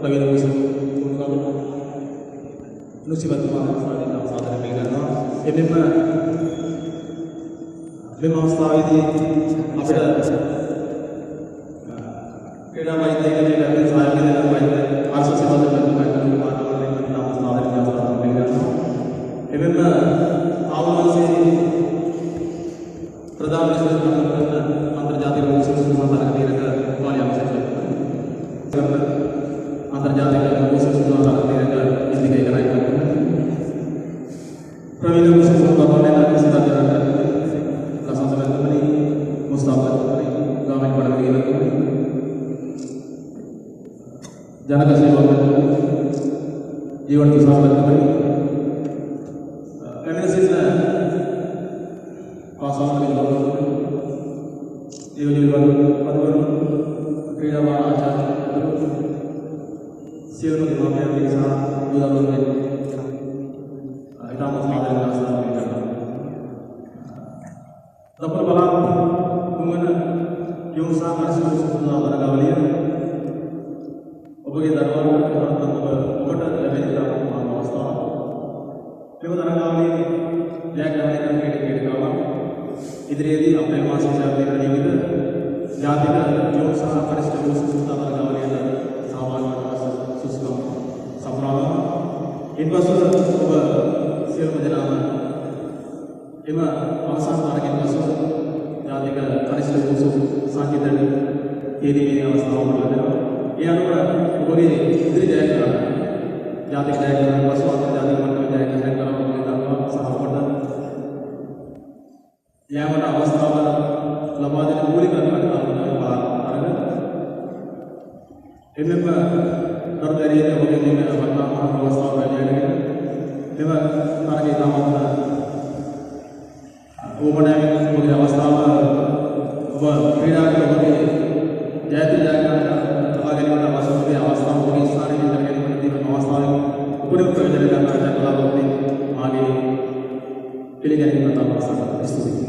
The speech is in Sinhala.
ප්‍රවීණ විසු නුසිබතුමා සාදරයෙන් පිළිගන්නවා. එමෙන්න මෙම අවස්ථාවේදී අපිට ක්‍රීඩා වෛද්‍යකයේ ලැබෙන සහාය දෙන වෛද්‍ය ආර්ශ සේවා දෙන මාතෘකාවෙන් නම් සාදරයෙන් පිළිගන්නවා. එමෙන්න ආවමසේ ප්‍රධාන විශේෂ අන්තර්ජාතික විශේෂ සම්මානක දීර්ඝ වාලිය අවශ්‍යයි. අන්තර්ජාතික විශේෂ සම්මානක දීර්ඝ ඉස්තිකේ කරයි. ප්‍රවීණ විශේෂ සම්මානක සිතාදරට ලසන්තවත්මනි මුස්තාෆාතුමනි ගාමෙන් පඩවිල ජනක සේවාවතුමනි ජීවන සාමතුමනි එමෙසින පාසාවක ජීවජීවන පදවන ක්‍රීඩා ආචාර්ය සියලුම දෙමාපියන් සහ බුදුදහමේ ඊටම සාදරයෙන් ආශිර්වාද කරනවා. දපර බලන්න කුමන යෝසා අරිසුසුනා වරගවලිය ඔබගේ දරුවන්ට ඔබට ලැබෙන අවස්ථාව මෙව තරගාවලියේ ජයග්‍රහණය කරන ක්‍රීඩකයන් ඉදිරියේදී අපේ මාසික ජාතික නියමිත ජාතික යෝග සහ පරිශ්‍රම සුසුතා වරගවලියට සහභාගී වන සුසුකම් සම්ප්‍රාප්ත ඉන්පසු ඔබ සියලුම දෙනාම එම අවසන් තරගයෙන් පසු ජාතික පරිශ්‍රම සුසු සංගීතයෙන් යෙදීමේ අවස්ථාව ලැබෙනවා. ඒ අනුව ඔබගේ ඉදිරි ජයග්‍රහණ ජාතික ජයග්‍රහණ පසු අන්තර්ජාතික මට්ටමේ ජයග්‍රහණ කරන ඔබගේ දක්වා සහ ඔබට යාමට අවස්ථාව ලබා දෙන මූලික කටයුතු අරගෙන එමෙම දරුදරියේ ඔබගේ දින වටා අවස්ථාව ලැබෙන්නේ මෙව තරගයේ තමත් ඕමනාවෙන් ඔබගේ අවස්ථාව ඔබ ක්‍රීඩාවේ ඔබගේ ජයග්‍රහණ ලබා ගැනීමට අවශ්‍ය ඔබේ අවස්ථාව ඔබගේ ස්ථානයේ ඉඳ ගැනීමට තියෙන අවස්ථාවෙන් උපරිම ප්‍රයෝජන ගන්නට බලාපොරොත්තු වෙන්නේ මාගේ පිළිගැනීමට අවසන් ස්තුතියි.